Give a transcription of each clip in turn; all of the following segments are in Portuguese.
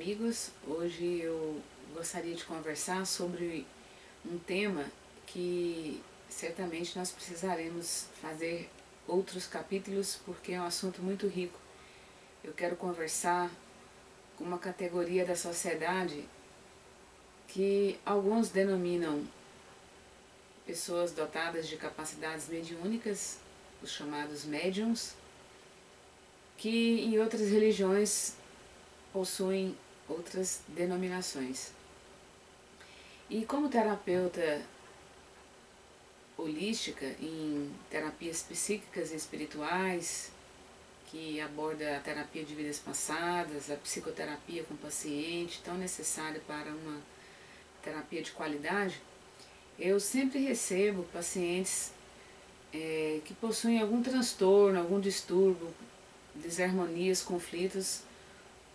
amigos, hoje eu gostaria de conversar sobre um tema que certamente nós precisaremos fazer outros capítulos porque é um assunto muito rico. Eu quero conversar com uma categoria da sociedade que alguns denominam pessoas dotadas de capacidades mediúnicas, os chamados médiums, que em outras religiões possuem outras denominações. E como terapeuta holística em terapias psíquicas e espirituais, que aborda a terapia de vidas passadas, a psicoterapia com o paciente, tão necessária para uma terapia de qualidade, eu sempre recebo pacientes que possuem algum transtorno, algum distúrbio, desarmonias, conflitos,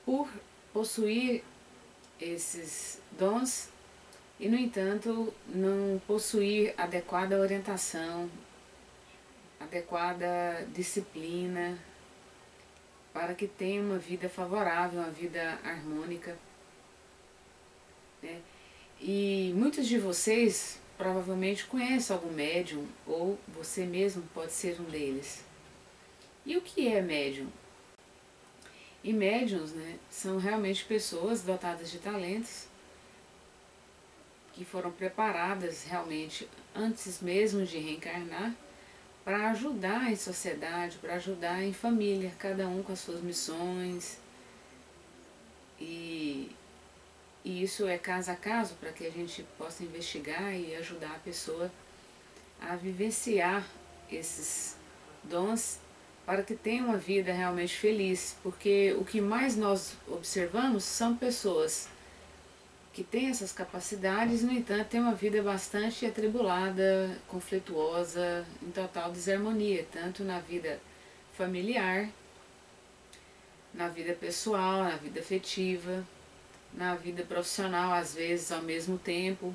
por possuir esses dons e, no entanto, não possuir adequada orientação, adequada disciplina para que tenha uma vida favorável, uma vida harmônica, né? E muitos de vocês provavelmente conhecem algum médium, ou você mesmo pode ser um deles. E o que é médium? E médiums, né, são realmente pessoas dotadas de talentos que foram preparadas realmente antes mesmo de reencarnar para ajudar em sociedade, para ajudar em família, cada um com as suas missões. E isso é caso a caso para que a gente possa investigar e ajudar a pessoa a vivenciar esses dons para que tenha uma vida realmente feliz, porque o que mais nós observamos são pessoas que têm essas capacidades, no entanto, têm uma vida bastante atribulada, conflituosa, em total desarmonia, tanto na vida familiar, na vida pessoal, na vida afetiva, na vida profissional, às vezes ao mesmo tempo,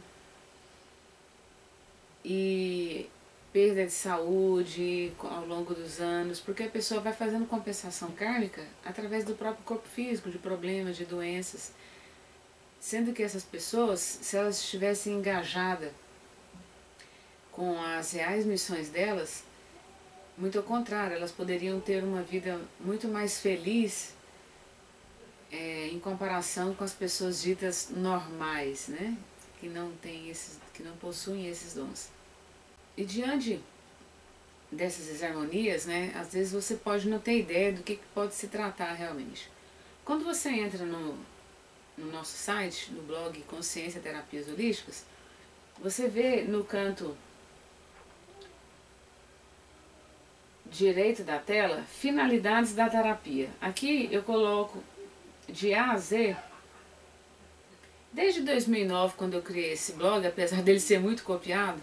e perda de saúde ao longo dos anos, porque a pessoa vai fazendo compensação kármica através do próprio corpo físico, de problemas, de doenças, sendo que essas pessoas, se elas estivessem engajadas com as reais missões delas, muito ao contrário, elas poderiam ter uma vida muito mais feliz em comparação com as pessoas ditas normais, né? Que não possuem esses dons. E diante dessas desarmonias, né, às vezes você pode não ter ideia do que pode se tratar realmente. Quando você entra no nosso site, no blog Consciência Terapias Holísticas, você vê no canto direito da tela, finalidades da terapia. Aqui eu coloco de A a Z. Desde 2009, quando eu criei esse blog, apesar dele ser muito copiado,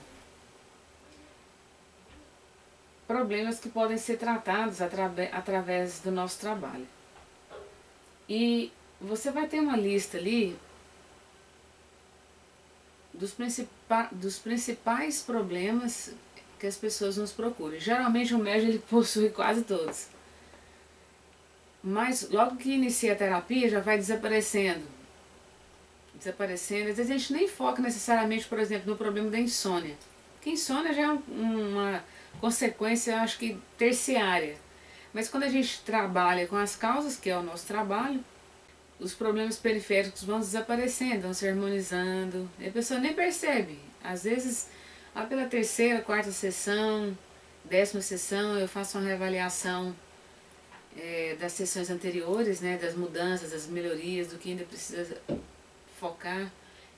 problemas que podem ser tratados através do nosso trabalho. E você vai ter uma lista ali dos principais problemas que as pessoas nos procuram. Geralmente o médium ele possui quase todos. Mas logo que inicia a terapia já vai desaparecendo. Às vezes a gente nem foca necessariamente, por exemplo, no problema da insônia. Porque insônia já é uma consequência, acho que terciária. Mas quando a gente trabalha com as causas, que é o nosso trabalho, os problemas periféricos vão desaparecendo, vão se harmonizando, e a pessoa nem percebe. Às vezes, lá pela terceira, quarta sessão, 10ª sessão, eu faço uma reavaliação das sessões anteriores, né, das mudanças, das melhorias, do que ainda precisa focar.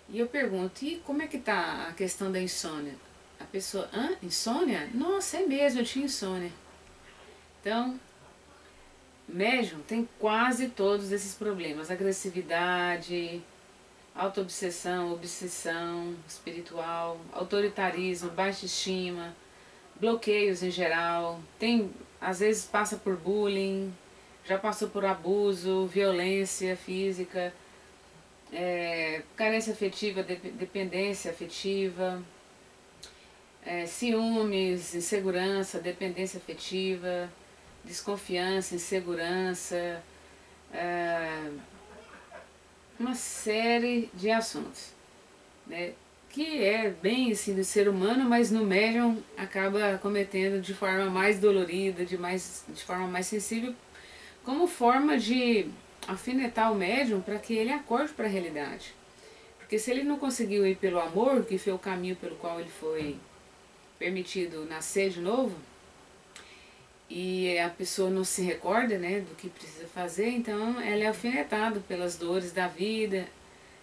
E eu pergunto, e como é que está a questão da insônia? A pessoa, insônia? Nossa, é mesmo, eu tinha insônia. Então, médium tem quase todos esses problemas: agressividade, autoobsessão, obsessão espiritual, autoritarismo, baixa estima, bloqueios em geral, às vezes passa por bullying, já passou por abuso, violência física, carência afetiva, dependência afetiva, ciúmes, insegurança, dependência afetiva, desconfiança, insegurança, uma série de assuntos, né? Que é bem assim do ser humano, mas no médium acaba cometendo de forma mais dolorida, de forma mais sensível, como forma de afinetar o médium para que ele acorde para a realidade. Porque se ele não conseguiu ir pelo amor, que foi o caminho pelo qual ele foi permitido nascer de novo, e a pessoa não se recorda, né, do que precisa fazer, então ela é alfinetada pelas dores da vida,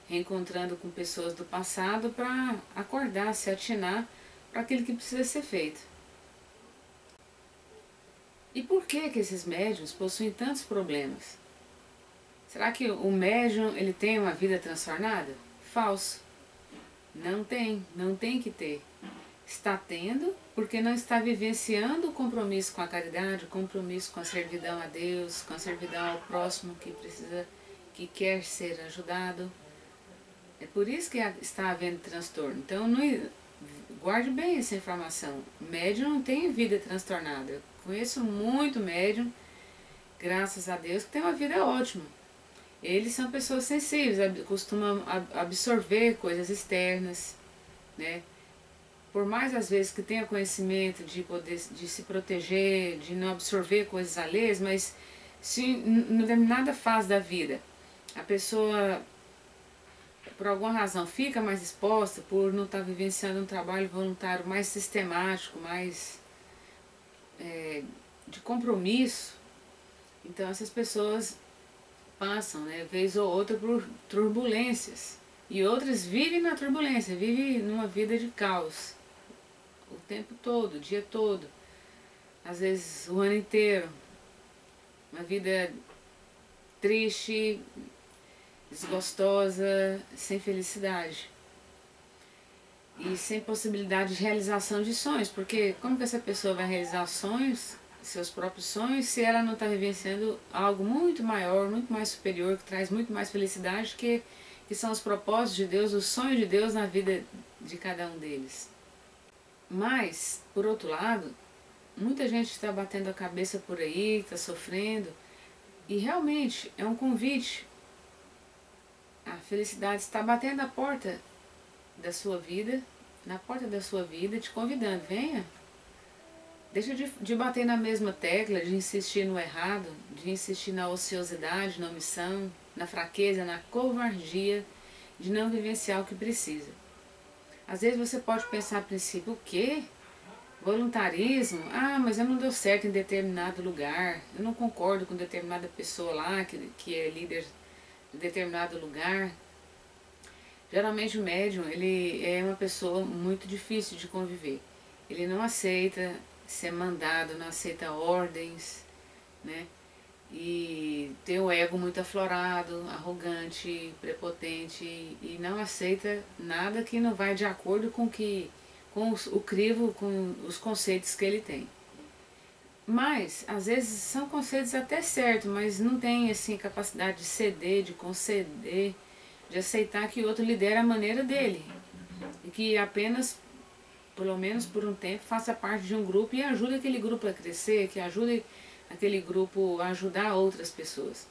reencontrando com pessoas do passado para acordar, se atinar para aquilo que precisa ser feito. E por que esses médiuns possuem tantos problemas? Será que o médium ele tem uma vida transtornada? Falso. Não tem que ter. Está tendo porque não está vivenciando o compromisso com a caridade, o compromisso com a servidão a Deus, com a servidão ao próximo que precisa, que quer ser ajudado. É por isso que está havendo transtorno. Então, guarde bem essa informação. Médium não tem vida transtornada. Eu conheço muito médium, graças a Deus, que tem uma vida ótima. Eles são pessoas sensíveis, costumam absorver coisas externas, né? Por mais às vezes que tenha conhecimento de poder de se proteger, de não absorver coisas alheias, mas se em determinada fase da vida a pessoa por alguma razão fica mais exposta por não estar vivenciando um trabalho voluntário mais sistemático, mais de compromisso, então essas pessoas passam, né, vez ou outra por turbulências. E outras vivem na turbulência, vivem numa vida de caos. O tempo todo, o dia todo. Às vezes o ano inteiro. Uma vida triste, desgostosa, sem felicidade. E sem possibilidade de realização de sonhos. Porque como que essa pessoa vai realizar sonhos, seus próprios sonhos, se ela não está vivenciando algo muito maior, muito mais superior, que traz muito mais felicidade, que são os propósitos de Deus, os sonhos de Deus na vida de cada um deles. Mas, por outro lado, muita gente está batendo a cabeça por aí, está sofrendo, e realmente é um convite. A felicidade está batendo a porta da sua vida, na porta da sua vida, te convidando, venha. Deixa de bater na mesma tecla, de insistir no errado, de insistir na ociosidade, na omissão, na fraqueza, na covardia, de não vivenciar o que precisa. Às vezes você pode pensar a princípio, o quê? Voluntarismo? Ah, mas eu não deu certo em determinado lugar, eu não concordo com determinada pessoa lá que é líder de determinado lugar. Geralmente o médium, ele é uma pessoa muito difícil de conviver. Ele não aceita ser mandado, não aceita ordens, né? E tem o ego muito aflorado, arrogante, prepotente e não aceita nada que não vai de acordo com o crivo, com os conceitos que ele tem. Mas às vezes são conceitos até certos, mas não tem assim capacidade de ceder, de conceder, de aceitar que o outro lidera a maneira dele e que apenas pelo menos por um tempo, faça parte de um grupo e ajude aquele grupo a crescer, que ajude aquele grupo a ajudar outras pessoas.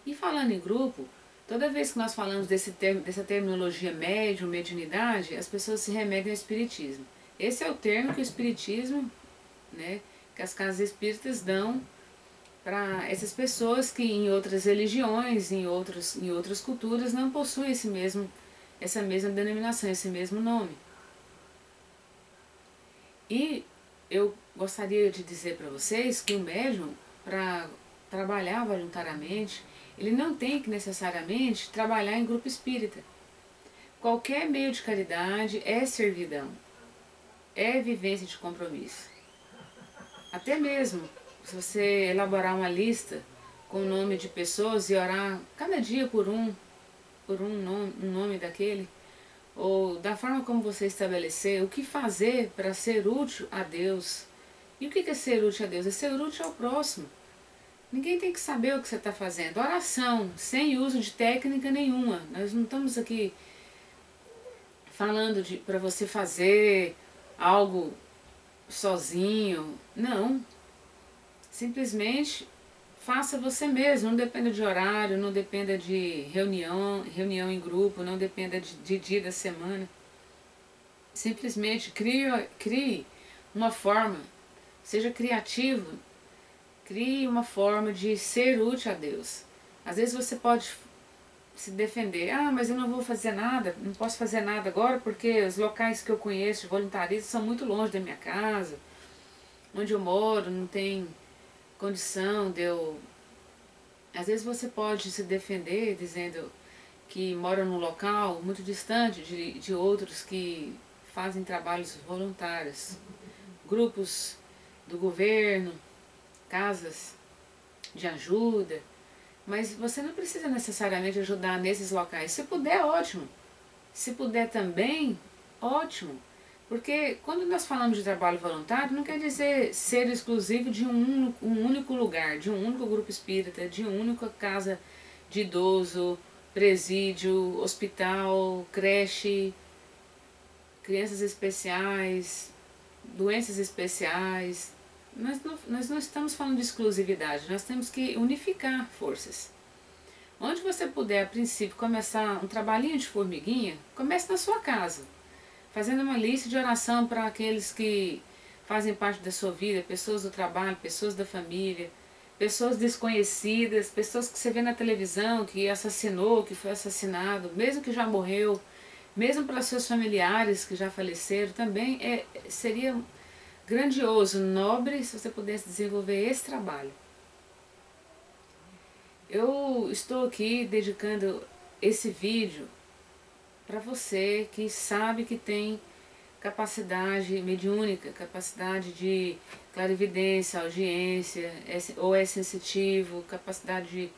E falando em grupo, toda vez que nós falamos dessa terminologia médium, mediunidade, as pessoas se remetem ao espiritismo. Esse é o termo que o espiritismo, né, que as casas espíritas dão para essas pessoas que em outras religiões, em outras culturas não possuem essa mesma denominação, esse mesmo nome. E eu gostaria de dizer para vocês que o médium, para trabalhar voluntariamente, ele não tem que necessariamente trabalhar em grupo espírita. Qualquer meio de caridade é servidão, é vivência de compromisso. Até mesmo se você elaborar uma lista com o nome de pessoas e orar cada dia por um nome daquele, ou da forma como você estabelecer, o que fazer para ser útil a Deus. E o que é ser útil a Deus? É ser útil ao próximo. Ninguém tem que saber o que você está fazendo. Oração, sem uso de técnica nenhuma. Nós não estamos aqui falando para você fazer algo sozinho. Não. Simplesmente faça você mesmo, não dependa de horário, não dependa de reunião em grupo, não dependa de dia da semana. Simplesmente crie uma forma, seja criativo, crie uma forma de ser útil a Deus. Às vezes você pode se defender, mas eu não vou fazer nada, não posso fazer nada agora porque os locais que eu conheço de voluntarismo são muito longe da minha casa, onde eu moro não tem condição de eu... Às vezes você pode se defender dizendo que mora num local muito distante de outros que fazem trabalhos voluntários, grupos do governo, casas de ajuda, mas você não precisa necessariamente ajudar nesses locais. Se puder, ótimo. Se puder também, ótimo. Porque quando nós falamos de trabalho voluntário, não quer dizer ser exclusivo de um único lugar, de um único grupo espírita, de uma única casa de idoso, presídio, hospital, creche, crianças especiais, doenças especiais. Nós não estamos falando de exclusividade, nós temos que unificar forças. Onde você puder, a princípio, começar um trabalhinho de formiguinha, comece na sua casa, fazendo uma lista de oração para aqueles que fazem parte da sua vida, pessoas do trabalho, pessoas da família, pessoas desconhecidas, pessoas que você vê na televisão, que assassinou, que foi assassinado, mesmo que já morreu, mesmo para seus familiares que já faleceram, também seria grandioso, nobre, se você pudesse desenvolver esse trabalho. Eu estou aqui dedicando esse vídeo para você que sabe que tem capacidade mediúnica, capacidade de clarividência, audiência, ou é sensitivo, capacidade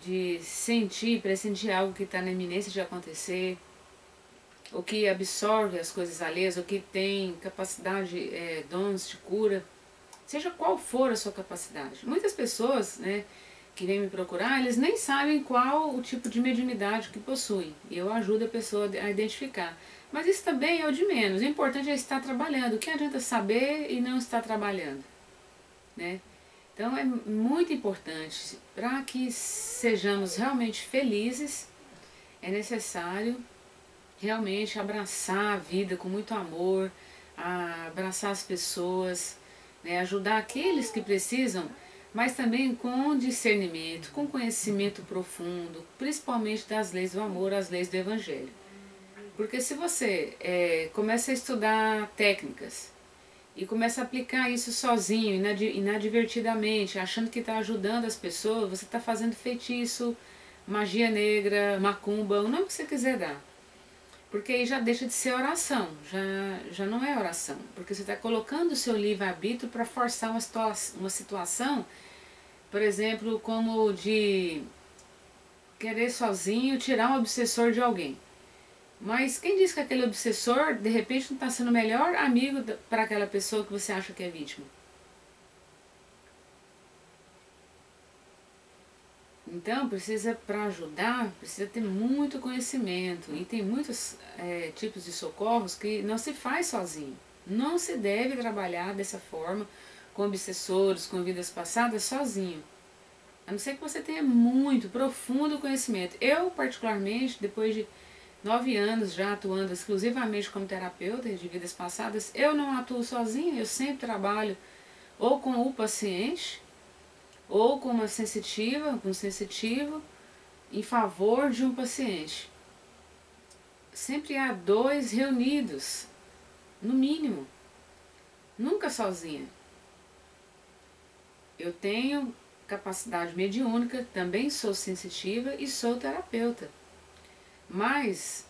de sentir, pressentir algo que está na iminência de acontecer, ou que absorve as coisas alheias, ou que tem capacidade, dons de cura, seja qual for a sua capacidade. Muitas pessoas, né, que vêm me procurar, eles nem sabem qual o tipo de mediunidade que possuem, e eu ajudo a pessoa a identificar. Mas isso também é o de menos, o importante é estar trabalhando. O que adianta saber e não estar trabalhando, né? Então é muito importante, para que sejamos realmente felizes, é necessário realmente abraçar a vida com muito amor, abraçar as pessoas, né, ajudar aqueles que precisam, mas também com discernimento, com conhecimento profundo, principalmente das leis do amor, as leis do Evangelho. Porque se você começa a estudar técnicas e começa a aplicar isso sozinho, inadvertidamente, achando que está ajudando as pessoas, você está fazendo feitiço, magia negra, macumba, o nome que você quiser dar. Porque aí já deixa de ser oração, já não é oração. Porque você está colocando o seu livre-arbítrio para forçar uma situação, por exemplo, como de querer sozinho tirar um obsessor de alguém. Mas quem diz que aquele obsessor, de repente, não está sendo o melhor amigo para aquela pessoa que você acha que é vítima? Então, para ajudar, precisa ter muito conhecimento. E tem muitos tipos de socorros que não se faz sozinho. Não se deve trabalhar dessa forma, com obsessores, com vidas passadas, sozinho. A não ser que você tenha muito, profundo conhecimento. Eu, particularmente, depois de 9 anos já atuando exclusivamente como terapeuta de vidas passadas, eu não atuo sozinha, eu sempre trabalho ou com o paciente, ou com uma sensitiva, com um sensitivo, em favor de um paciente. Sempre há 2 reunidos, no mínimo, nunca sozinha. Eu tenho capacidade mediúnica, também sou sensitiva e sou terapeuta. Mas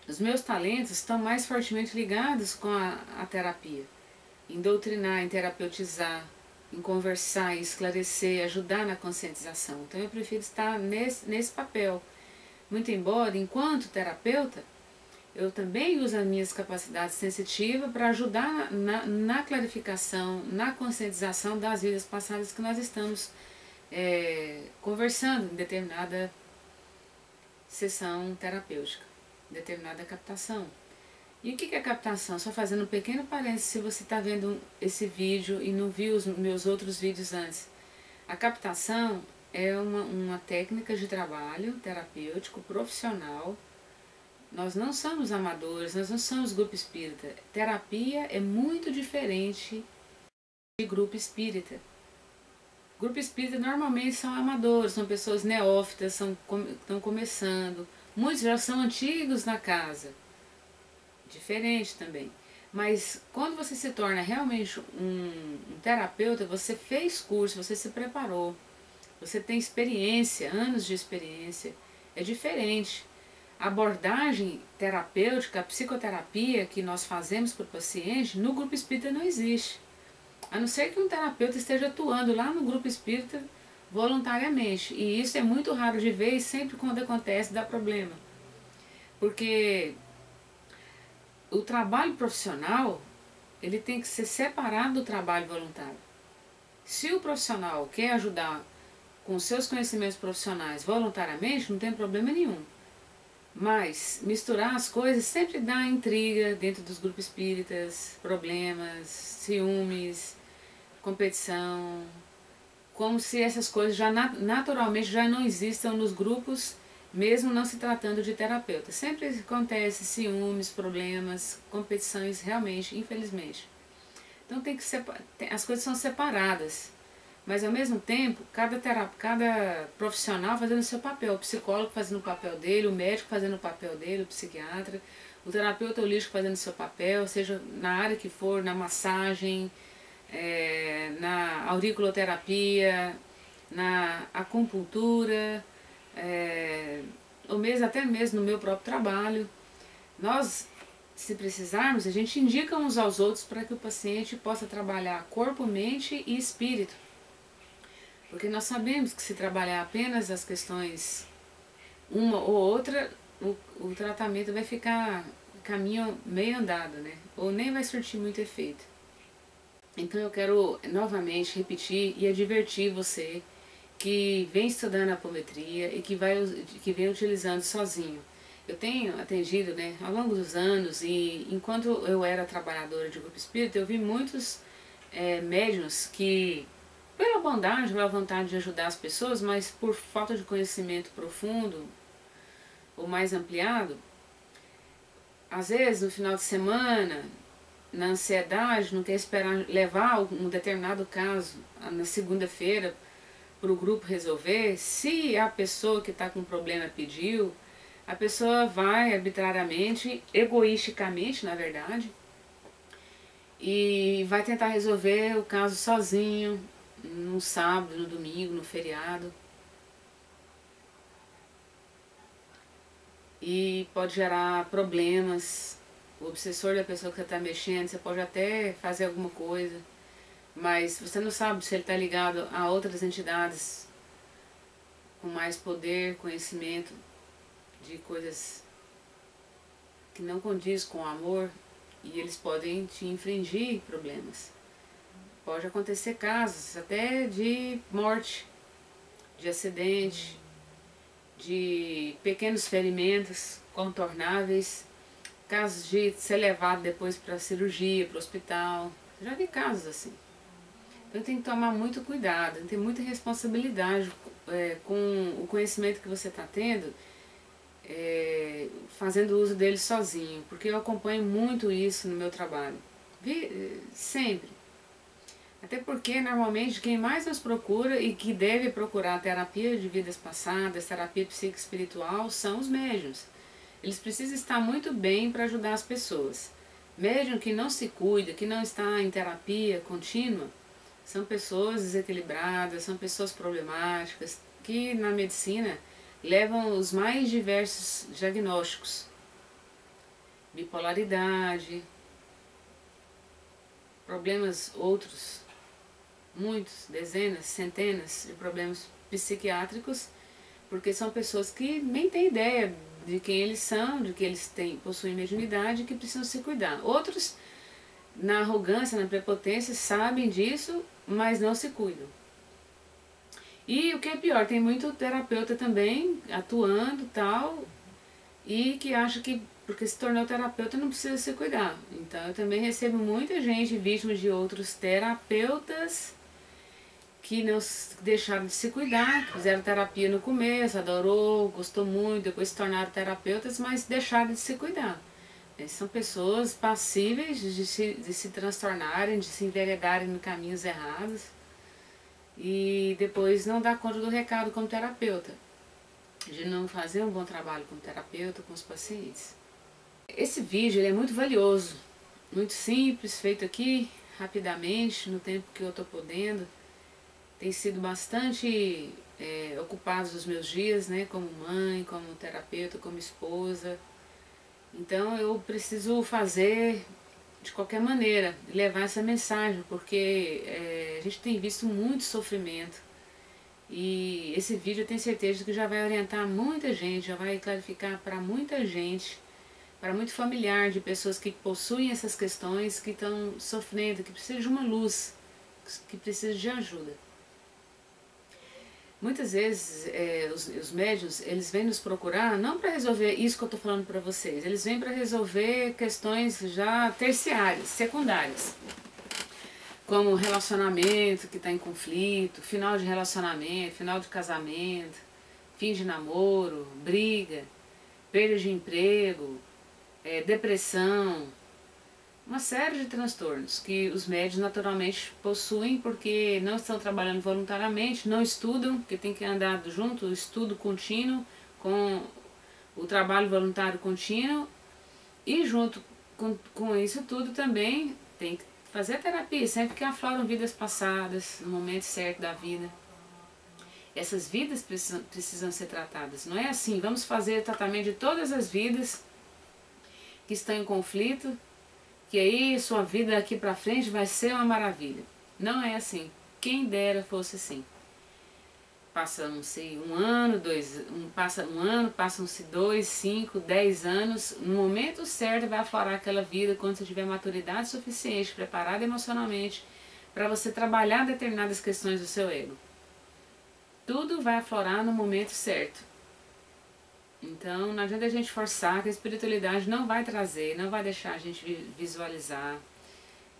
os meus talentos estão mais fortemente ligados com a terapia, em doutrinar, em terapeutizar, em conversar, em esclarecer, ajudar na conscientização. Então eu prefiro estar nesse papel. Muito embora, enquanto terapeuta, eu também uso as minhas capacidades sensitivas para ajudar na clarificação, na conscientização das vidas passadas que nós estamos conversando em determinada sessão terapêutica, determinada captação. E o que é captação? Só fazendo um pequeno parênteses, se você está vendo esse vídeo e não viu os meus outros vídeos antes. A captação é uma técnica de trabalho terapêutico profissional. Nós não somos amadores, nós não somos grupo espírita. Terapia é muito diferente de grupo espírita. Grupo espírita normalmente são amadores, são pessoas neófitas, estão começando. Muitos já são antigos na casa. Diferente também. Mas quando você se torna realmente um terapeuta, você fez curso, você se preparou. Você tem experiência, anos de experiência. É diferente. A abordagem terapêutica, a psicoterapia que nós fazemos para o paciente, no grupo espírita não existe. A não ser que um terapeuta esteja atuando lá no grupo espírita voluntariamente. E isso é muito raro de ver e sempre quando acontece dá problema. Porque o trabalho profissional, ele tem que ser separado do trabalho voluntário. Se o profissional quer ajudar com seus conhecimentos profissionais voluntariamente, não tem problema nenhum. Mas misturar as coisas sempre dá intriga dentro dos grupos espíritas, problemas, ciúmes, competição, como se essas coisas já naturalmente já não existam nos grupos, mesmo não se tratando de terapeuta. Sempre acontece ciúmes, problemas, competições, realmente, infelizmente. Então tem que as coisas são separadas. Mas ao mesmo tempo, cada profissional fazendo o seu papel, o psicólogo fazendo o papel dele, o médico fazendo o papel dele, o psiquiatra, o terapeuta holístico fazendo o seu papel, seja na área que for, na massagem, na auriculoterapia, na acupuntura, ou mesmo, até mesmo no meu próprio trabalho. Nós, se precisarmos, a gente indica uns aos outros para que o paciente possa trabalhar corpo, mente e espírito. Porque nós sabemos que se trabalhar apenas as questões uma ou outra, o tratamento vai ficar caminho meio andado, né? Ou nem vai surtir muito efeito. Então eu quero novamente repetir e advertir você que vem estudando apometria e que vem utilizando sozinho. Eu tenho atendido, né, ao longo dos anos, e enquanto eu era trabalhadora de grupo espírita, eu vi muitos médiuns que, pela bondade, pela vontade de ajudar as pessoas, mas por falta de conhecimento profundo ou mais ampliado, às vezes no final de semana, na ansiedade, não quer esperar levar um determinado caso na segunda-feira para o grupo resolver. Se a pessoa que está com problema pediu, a pessoa vai arbitrariamente, egoisticamente na verdade, e vai tentar resolver o caso sozinho, no sábado, no domingo, no feriado. E pode gerar problemas. O obsessor da pessoa que você está mexendo, você pode até fazer alguma coisa, mas você não sabe se ele está ligado a outras entidades com mais poder, conhecimento de coisas que não condiz com o amor, e eles podem te infringir problemas. Pode acontecer casos até de morte, de acidente, de pequenos ferimentos contornáveis, casos de ser levado depois para cirurgia, para o hospital. Já vi casos assim. Então tem que tomar muito cuidado, tem que ter muita responsabilidade com o conhecimento que você está tendo, fazendo uso dele sozinho, porque eu acompanho muito isso no meu trabalho. Sempre. Até porque, normalmente, quem mais nos procura e que deve procurar terapia de vidas passadas, terapia psicoespiritual, são os médiuns. Eles precisam estar muito bem para ajudar as pessoas. Médium que não se cuida, que não está em terapia contínua, são pessoas desequilibradas, são pessoas problemáticas, que na medicina levam os mais diversos diagnósticos. Bipolaridade, problemas outros, muitos, dezenas, centenas de problemas psiquiátricos, porque são pessoas que nem têm ideia de quem eles são, de que eles possuem mediunidade e que precisam se cuidar. Outros, na arrogância, na prepotência, sabem disso, mas não se cuidam. E o que é pior, tem muito terapeuta também atuando tal, e que acha que porque se tornou terapeuta não precisa se cuidar. Então eu também recebo muita gente vítima de outros terapeutas que não deixaram de se cuidar, que fizeram terapia no começo, adorou, gostou muito, depois se tornaram terapeutas, mas deixaram de se cuidar. São pessoas passíveis de se transtornarem, de se enveredarem em caminhos errados e depois não dar conta do recado como terapeuta, de não fazer um bom trabalho como terapeuta com os pacientes. Esse vídeo ele é muito valioso, muito simples, feito aqui rapidamente, no tempo que eu estou podendo. Tem sido bastante ocupados os meus dias, né, como mãe, como terapeuta, como esposa. Então eu preciso fazer de qualquer maneira, levar essa mensagem, porque a gente tem visto muito sofrimento. E esse vídeo eu tenho certeza que já vai orientar muita gente, já vai clarificar para muita gente, para muito familiar de pessoas que possuem essas questões, que estão sofrendo, que precisam de uma luz, que precisam de ajuda. Muitas vezes os médiuns, eles vêm nos procurar não para resolver isso que eu estou falando para vocês, eles vêm para resolver questões já terciárias, secundárias, como relacionamento que está em conflito, final de relacionamento, final de casamento, fim de namoro, briga, perda de emprego, depressão, uma série de transtornos que os médios naturalmente possuem porque não estão trabalhando voluntariamente, não estudam, porque tem que andar junto, o estudo contínuo com o trabalho voluntário contínuo, e junto com isso tudo também tem que fazer a terapia, sempre que afloram vidas passadas, no momento certo da vida. Essas vidas precisam ser tratadas. Não é assim, vamos fazer tratamento de todas as vidas que estão em conflito, que aí sua vida daqui pra frente vai ser uma maravilha. Não é assim. Quem dera fosse assim. Passam-se um ano, passam-se 2, 5, 10 anos. No momento certo vai aflorar aquela vida quando você tiver maturidade suficiente, preparado emocionalmente, para você trabalhar determinadas questões do seu ego. Tudo vai aflorar no momento certo. Então não adianta a gente forçar, que a espiritualidade não vai trazer, não vai deixar a gente visualizar.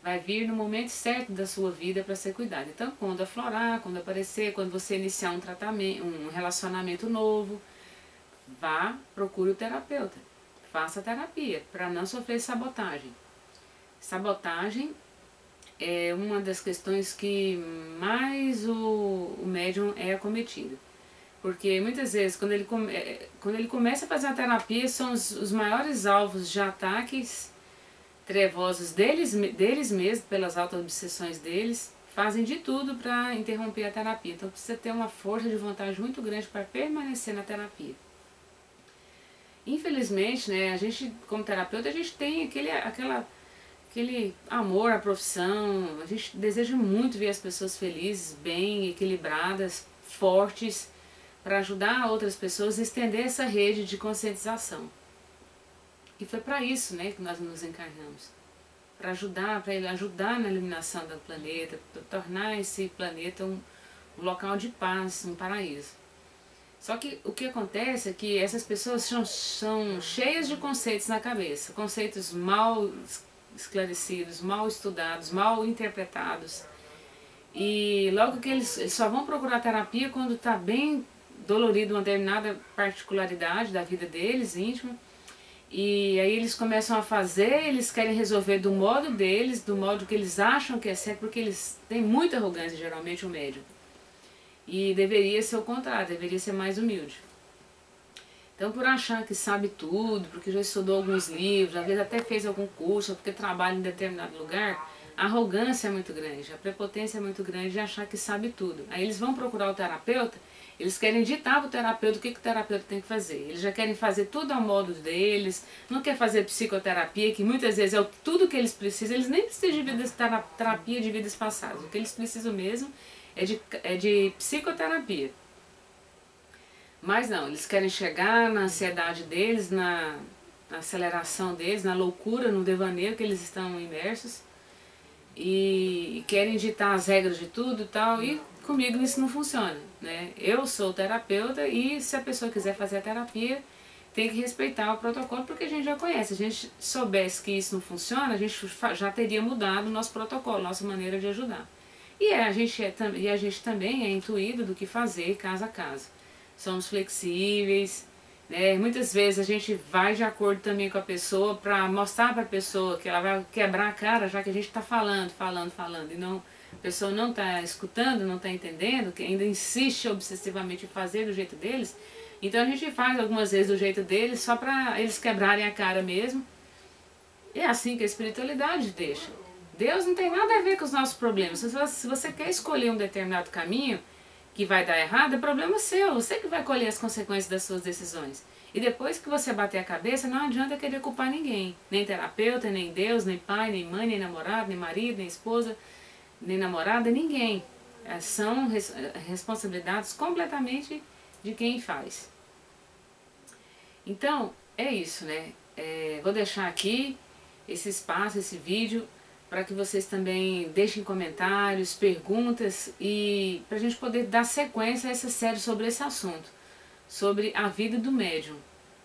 Vai vir no momento certo da sua vida para ser cuidado. Então quando aflorar, quando aparecer, quando você iniciar um tratamento, um relacionamento novo, vá, procure o terapeuta. Faça terapia para não sofrer sabotagem. Sabotagem é uma das questões que mais o médium é acometido. Porque muitas vezes, quando ele começa a fazer a terapia, são os maiores alvos de ataques trevosos deles mesmos, pelas auto-obsessões deles, fazem de tudo para interromper a terapia. Então precisa ter uma força de vontade muito grande para permanecer na terapia. Infelizmente, né, a gente, como terapeuta, a gente tem aquele amor à profissão, a gente deseja muito ver as pessoas felizes, bem, equilibradas, fortes, para ajudar outras pessoas a estender essa rede de conscientização. E foi para isso, né, que nós nos encarnamos. Para ele ajudar na eliminação do planeta, para tornar esse planeta um local de paz, um paraíso. Só que o que acontece é que essas pessoas são cheias de conceitos na cabeça, conceitos mal esclarecidos, mal estudados, mal interpretados. E logo que eles só vão procurar terapia quando está bem dolorido uma determinada particularidade da vida deles, íntima, e aí eles começam a fazer, eles querem resolver do modo deles, do modo que eles acham que é certo, porque eles têm muita arrogância, geralmente, o médium. E deveria ser o contrário, deveria ser mais humilde. Então, por achar que sabe tudo, porque já estudou alguns livros, às vezes até fez algum curso, porque trabalha em determinado lugar, a arrogância é muito grande, a prepotência é muito grande de achar que sabe tudo. Aí eles vão procurar o terapeuta, eles querem ditar para o terapeuta o que o terapeuta tem que fazer. Eles já querem fazer tudo ao modo deles, não quer fazer psicoterapia, que muitas vezes é tudo que eles precisam. Eles nem precisam de terapia de vidas passadas. O que eles precisam mesmo é de psicoterapia. Mas não, eles querem chegar na ansiedade deles, na aceleração deles, na loucura, no devaneio que eles estão imersos. E querem ditar as regras de tudo e tal, e comigo isso não funciona, né? Eu sou terapeuta e se a pessoa quiser fazer a terapia, tem que respeitar o protocolo, porque a gente já conhece. Se a gente soubesse que isso não funciona, a gente já teria mudado o nosso protocolo, nossa maneira de ajudar. E a gente também é intuído do que fazer caso a caso. Somos flexíveis, né? Muitas vezes a gente vai de acordo também com a pessoa para mostrar para a pessoa que ela vai quebrar a cara, já que a gente está falando, e não, a pessoa não está escutando, não está entendendo, que ainda insiste obsessivamente em fazer do jeito deles. Então a gente faz algumas vezes do jeito deles só para eles quebrarem a cara mesmo. E é assim que a espiritualidade deixa. Deus não tem nada a ver com os nossos problemas. Se você quer escolher um determinado caminho que vai dar errado, é problema seu. Você que vai colher as consequências das suas decisões. E depois que você bater a cabeça, não adianta querer culpar ninguém. Nem terapeuta, nem Deus, nem pai, nem mãe, nem namorado, nem marido, nem esposa, nem namorada, ninguém. São responsabilidades completamente de quem faz. Então, é isso, né? Vou deixar aqui esse espaço, esse vídeo, para que vocês também deixem comentários, perguntas e para a gente poder dar sequência a essa série sobre esse assunto, sobre a vida do médium,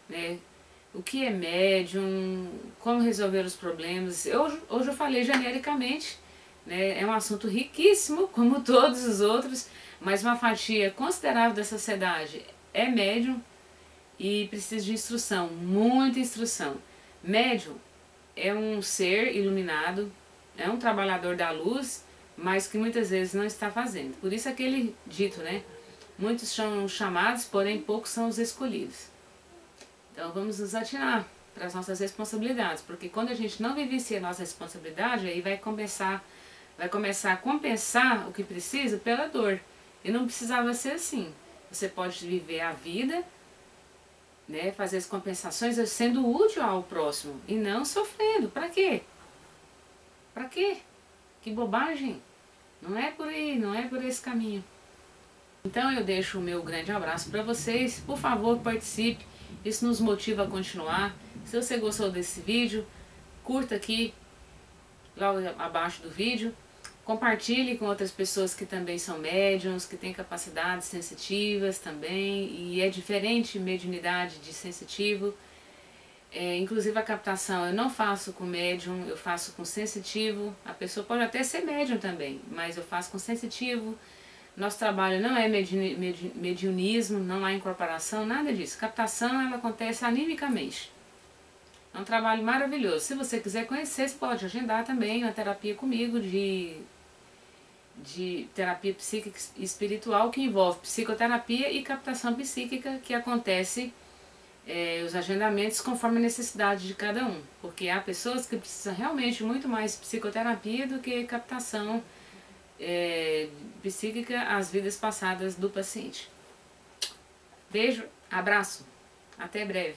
né? O que é médium, como resolver os problemas. Hoje eu falei genericamente, né? É um assunto riquíssimo, como todos os outros, mas uma fatia considerável da sociedade é médium e precisa de instrução, muita instrução. Médium é um ser iluminado, é um trabalhador da luz, mas que muitas vezes não está fazendo. Por isso aquele dito, né? Muitos são chamados, porém poucos são os escolhidos. Então vamos nos atinar para as nossas responsabilidades, porque quando a gente não vivencia a nossa responsabilidade, aí vai começar a compensar o que precisa pela dor. E não precisava ser assim. Você pode viver a vida, né, fazer as compensações sendo útil ao próximo e não sofrendo. Para quê? Para quê? Que bobagem! Não é por aí, não é por esse caminho. Então eu deixo o meu grande abraço para vocês. Por favor, participe. Isso nos motiva a continuar. Se você gostou desse vídeo, curta aqui, logo abaixo do vídeo. Compartilhe com outras pessoas que também são médiums, que têm capacidades sensitivas também, e é diferente mediunidade de sensitivo. Inclusive a captação eu não faço com médium, eu faço com sensitivo. A pessoa pode até ser médium também, mas eu faço com sensitivo. Nosso trabalho não é mediunismo, não há incorporação, nada disso. Captação ela acontece animicamente. É um trabalho maravilhoso. Se você quiser conhecer, você pode agendar também uma terapia comigo de terapia psíquica e espiritual, que envolve psicoterapia e captação psíquica, que acontece os agendamentos conforme a necessidade de cada um, porque há pessoas que precisam realmente muito mais psicoterapia do que captação psíquica às vidas passadas do paciente. Beijo, abraço, até breve.